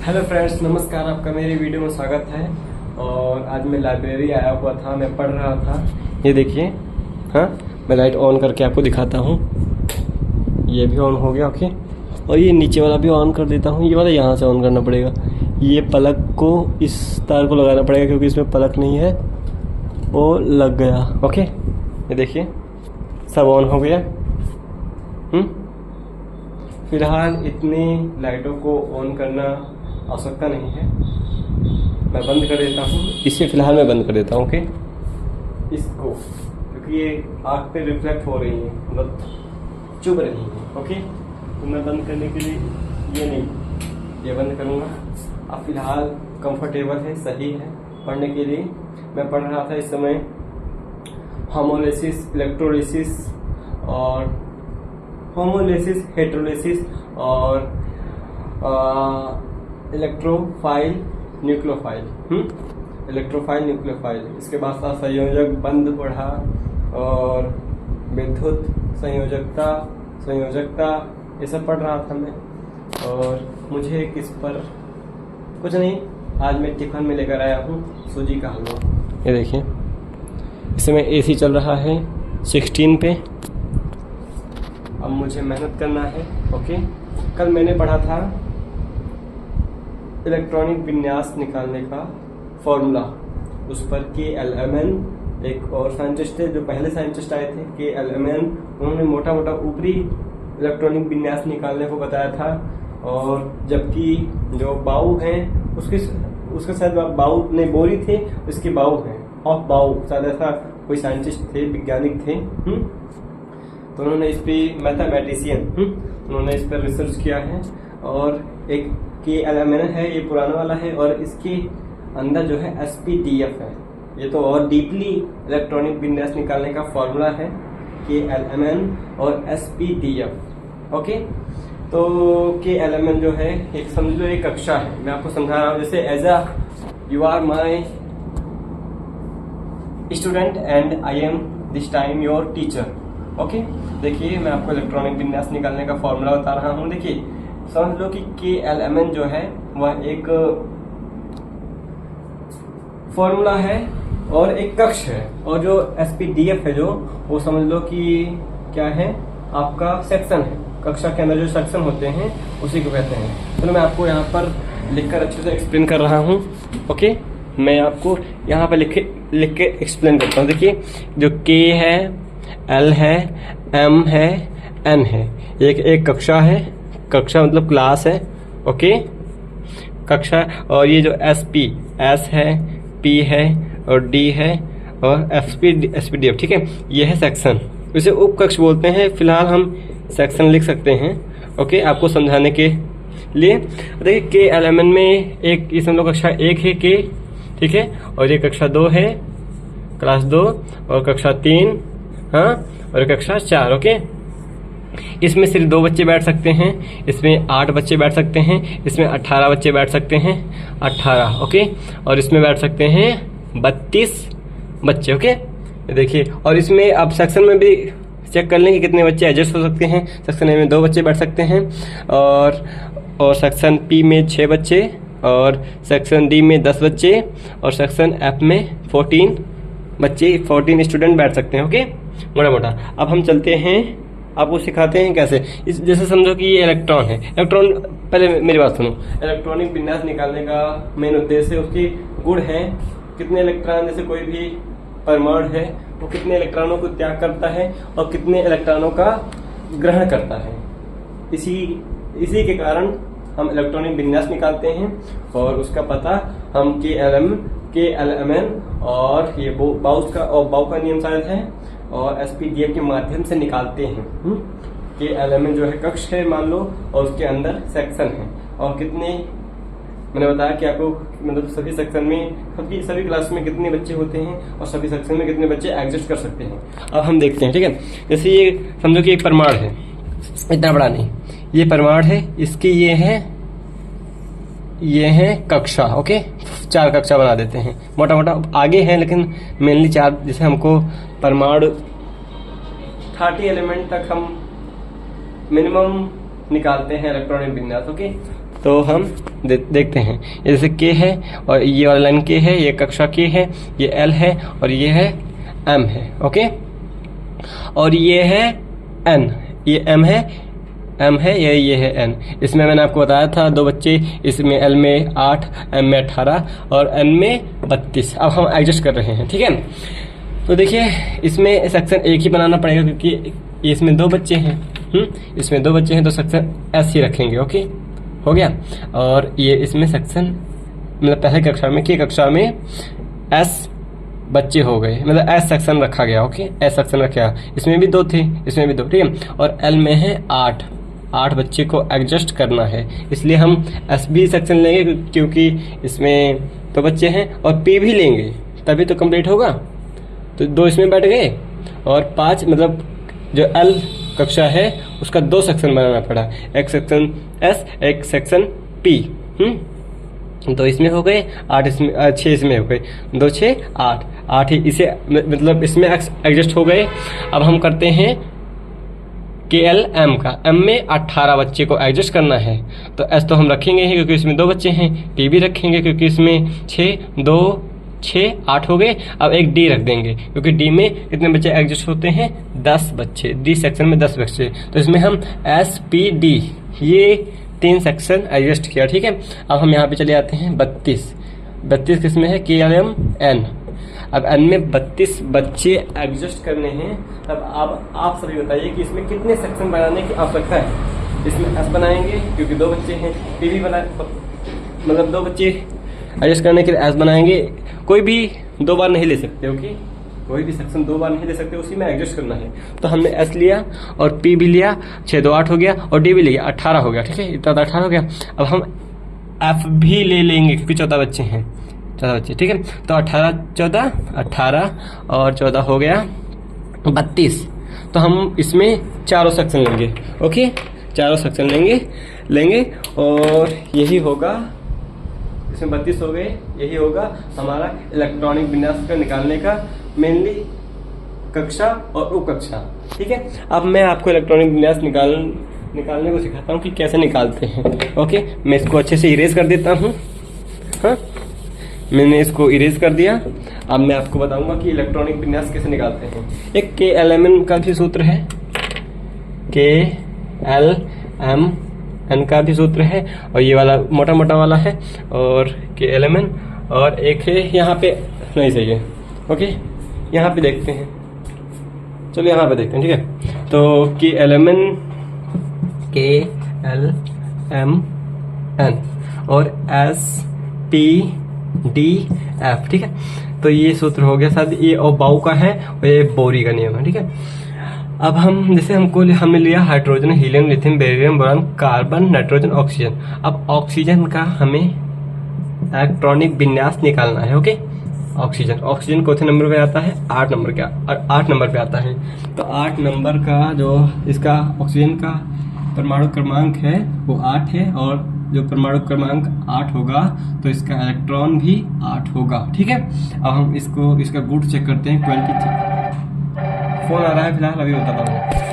Hello friends, नमस्कार। आपका मेरी वीडियो में स्वागत है। और आज मैं लाइब्रेरी आया हुआ था, मैं पढ़ रहा था। ये देखिए, हाँ, मैं लाइट ऑन करके आपको दिखाता हूँ। ये भी ऑन हो गया, ओके। और ये नीचे वाला भी ऑन कर देता हूँ। ये वाला यहाँ से ऑन करना पड़ेगा। ये प्लग को इस तार को लगाना पड़ेगा क्योंकि इसमें प्लग नहीं है। वो लग गया, ओके। ये देखिए, सब ऑन हो गया। फिलहाल इतनी लाइटों को ऑन करना आवश्यकता नहीं है। मैं बंद कर देता हूँ इसे। फिलहाल मैं बंद कर देता हूँ, ओके, इसको, क्योंकि ये आँख पे रिफ्लेक्ट हो रही है, मतलब चुभ रही है, ओके। तो मैं बंद करने के लिए ये नहीं, ये बंद करूँगा। अब फिलहाल कंफर्टेबल है, सही है पढ़ने के लिए। मैं पढ़ रहा था इस समय होमोलिसिस, इलेक्ट्रोलिसिस और होमोलिसिस, हेटेरोलिसिस और इलेक्ट्रोफाइल, न्यूक्लियोफाइल। Electrophile, nucleophile. इसके बाद साथ संयोजक, बंद पढ़ा और विद्युत संयोजकता ये सब पढ़ रहा था मैं। और मुझे किस पर कुछ नहीं, आज मैं टिफिन में लेकर आया हूँ सूजी का हलवा। ये देखिए, इस समय एसी चल रहा है 16 पे। अब मुझे मेहनत करना है, ओके। कल मैंने पढ़ा था इलेक्ट्रॉनिक विन्यास निकालने का फॉर्मूला। उस पर KLMN, एक और साइंटिस्ट थे जो पहले साइंटिस्ट आए थे, KLMN। उन्होंने मोटा मोटा ऊपरी इलेक्ट्रॉनिक विन्यास निकालने को बताया था। और जबकि जो बाउ हैं उसके शायद बाउ नहीं, बोरी थे, उसकी बाउ हैं, ऑफ बाउ, शायद ऐसा कोई साइंटिस्ट थे, वैज्ञानिक थे। तो उन्होंने इस पे मैथमेटिशियन, उन्होंने इस पर रिसर्च किया है। और एक KLMN है, ये पुराना वाला है, और इसके अंदर जो है SPDF है। ये तो और डीपली इलेक्ट्रॉनिक विन्यास निकालने का फॉर्मूला है, KLMN और SPDF, ओके। तो KLMN जो है, एक समझ लो एक कक्षा है। मैं आपको समझा रहा हूँ, जैसे as a you are my student and I am this time your teacher, okay. देखिए, मैं आपको इलेक्ट्रॉनिक विन्यास निकालने का फॉर्मूला बता रहा हूँ। देखिए, समझ लो कि KLMN जो है वह एक फॉर्मूला है और एक कक्ष है। और जो SPDF है, जो वो समझ लो कि क्या है, आपका सेक्शन है। कक्षा के अंदर जो सेक्शन होते हैं उसी को कहते हैं। तो मैं आपको यहाँ पर लिखकर अच्छे से एक्सप्लेन कर रहा हूँ, ओके। मैं आपको यहाँ पर लिख के एक्सप्लेन करता हूँ। देखिए, जो K है, L है, M है, N है, एक कक्षा है। कक्षा मतलब क्लास है, ओके, कक्षा। और ये जो S है, P है और D है और SPDF, ठीक है, ये है सेक्शन। इसे उप कक्ष बोलते हैं। फिलहाल हम सेक्शन लिख सकते हैं, ओके, आपको समझाने के लिए। देखिए, KLMN में एक, ये समझ लो कक्षा 1 है K, ठीक है, और ये कक्षा 2 है, क्लास 2, और कक्षा 3, हाँ, और कक्षा 4, ओके। इसमें सिर्फ 2 बच्चे बैठ सकते हैं, इसमें 8 बच्चे बैठ सकते हैं, इसमें 18 बच्चे बैठ सकते हैं, 18, ओके। और इसमें बैठ सकते हैं 32 बच्चे, ओके। देखिए, और इसमें आप सेक्शन में भी चेक कर लें कि कितने बच्चे एडजस्ट हो सकते हैं। सेक्शन ए में 2 बच्चे बैठ सकते हैं, और सेक्शन P में 6 बच्चे, और सेक्शन D में 10 बच्चे, और सेक्शन F में 14 बच्चे, 14 स्टूडेंट बैठ सकते हैं, ओके, मोटा मोटा। अब हम चलते हैं, आपको सिखाते हैं कैसे। जैसे समझो कि ये इलेक्ट्रॉन है। इलेक्ट्रॉन, पहले मेरी बात सुनो। इलेक्ट्रॉनिक विन्यास निकालने का मेन उद्देश्य उसके गुण है। कितने इलेक्ट्रॉन, जैसे कोई भी परमाणु है, वो कितने इलेक्ट्रॉनों को त्याग करता है और कितने इलेक्ट्रॉनों का ग्रहण करता है। इसी के कारण हम इलेक्ट्रॉनिक विन्यास निकालते हैं। और उसका पता हम KLMN और ये बाउ का नियम शायद है, और SPDF के माध्यम से निकालते हैं। KLMN जो है कक्ष है मान लो, और उसके अंदर सेक्शन है। और कितने, मैंने बताया कि आपको, मतलब सभी सेक्शन में, सभी क्लास में कितने बच्चे होते हैं और सभी सेक्शन में कितने बच्चे एडजस्ट कर सकते हैं। अब हम देखते हैं, ठीक है। जैसे ये समझो कि एक परमाणु है, इतना बड़ा नहीं, ये परमाणु है, इसकी ये है कक्षा, ओके। 4 कक्षा बना देते हैं, मोटा मोटा आगे है, लेकिन मेनली 4। जैसे हमको परमाणु 30 एलिमेंट तक हम मिनिमम निकालते हैं इलेक्ट्रॉनिक विन्यास, ओके। तो हम देखते हैं। जैसे K है और ये वाला लाइन K है, ये कक्षा K है, ये L है और ये है M है। ओके, और ये है N, ये M है ये है N। इसमें मैंने आपको बताया था 2 बच्चे, इसमें L में 8, M में 18 और N में 32। अब हम एडजस्ट कर रहे हैं, ठीक है। तो देखिए इसमें सेक्शन एक ही बनाना पड़ेगा क्योंकि इसमें 2 बच्चे हैं। इसमें 2 बच्चे हैं तो सेक्शन S ही रखेंगे। ओके, हो गया। और ये इसमें सेक्शन मतलब पहले कक्षा में की कक्षा में S बच्चे हो गए, मतलब S सेक्शन रखा गया। ओके, S सेक्शन रखा गया। इसमें भी 2 थे, इसमें भी 2, ठीक है। और L में है 8 बच्चे को एडजस्ट करना है, इसलिए हम S भी सेक्शन लेंगे क्योंकि इसमें 2 बच्चे हैं, और P भी लेंगे तभी तो कंप्लीट होगा। तो 2 इसमें बैठ गए और 5 मतलब जो L कक्षा है उसका 2 सेक्शन बनाना पड़ा, एक सेक्शन S, एक सेक्शन P। 2 इसमें हो गए, 8 इसमें, 6 इसमें हो गए, 2 6 8 ही इसे मतलब इसमें एडजस्ट हो गए। अब हम करते हैं KL M का। M में 18 बच्चे को एडजस्ट करना है, तो S तो हम रखेंगे ही क्योंकि इसमें 2 बच्चे हैं। P भी रखेंगे क्योंकि इसमें 2 6 8 हो गए। अब एक D रख देंगे क्योंकि D में कितने बच्चे एडजस्ट होते हैं, 10 बच्चे। D सेक्शन में 10 बच्चे, तो इसमें हम S P D ये 3 सेक्शन एडजस्ट किया, ठीक है। अब हम यहाँ पे चले आते हैं 32 किसमें है, KL M N। अब N में 32 बच्चे एडजस्ट करने हैं। अब आप सभी बताइए कि इसमें कितने सेक्शन बनाने की आवश्यकता है। इसमें S बनाएंगे क्योंकि 2 बच्चे हैं, P भी बना मतलब 2 बच्चे एडजस्ट करने के लिए S बनाएंगे। कोई भी 2 बार नहीं ले सकते। ओके, कोई भी सेक्शन 2 बार नहीं ले सकते, उसी में एडजस्ट करना है। तो हमने S लिया और P भी लिया, 6 2 8 हो गया, और D भी लिया 18 हो गया, ठीक है। इतना 18 हो गया। अब हम F भी ले लेंगे क्योंकि 14 बच्चे हैं, 14 बच्चे, ठीक है। तो 18 और 14 हो गया 32। तो हम इसमें चारों सेक्शन लेंगे। ओके, चारों सेक्शन लेंगे और यही होगा, इसमें 32 हो गए, यही होगा हमारा इलेक्ट्रॉनिक विन्यास का निकालने का मेनली कक्षा और उप कक्षा, ठीक है। अब मैं आपको इलेक्ट्रॉनिक विन्यास निकालने को सिखाता हूँ कि कैसे निकालते हैं। ओके, मैं इसको अच्छे से इरेज कर देता हूँ। हाँ, मैंने इसको इरेज कर दिया। अब मैं आपको बताऊंगा कि इलेक्ट्रॉनिक विन्यास कैसे निकालते हैं। एक KLMN का भी सूत्र है, KLMN का भी सूत्र है, और ये वाला मोटा वाला है, और KLMN, और एक है यहाँ पे नहीं सही है। ओके, यहाँ पे देखते हैं, चलो यहाँ पे देखते हैं, ठीक है। तो KLMN और SPDF, ठीक है। तो ये सूत्र हो गया साथ, ये और बाउ का है और ये बोरी का नियम है, ठीक है। अब हम जैसे हमने लिया hydrogen, helium, lithium, beryllium, boron, carbon, nitrogen, oxygen. अब ऑक्सीजन का हमें इलेक्ट्रॉनिक विन्यास निकालना है। ओके, ऑक्सीजन चौथे नंबर पे आता है, 8 नंबर पे आता है। तो 8 नंबर का जो इसका ऑक्सीजन का परमाणु क्रमांक है वो 8 है, और जो परमाणु क्रमांक 8 होगा तो इसका इलेक्ट्रॉन भी 8 होगा, ठीक है। अब हम इसका गुड चेक करते हैं, क्वालिटी चेक। फोन आ रहा है फिलहाल, अभी बताता हूँ।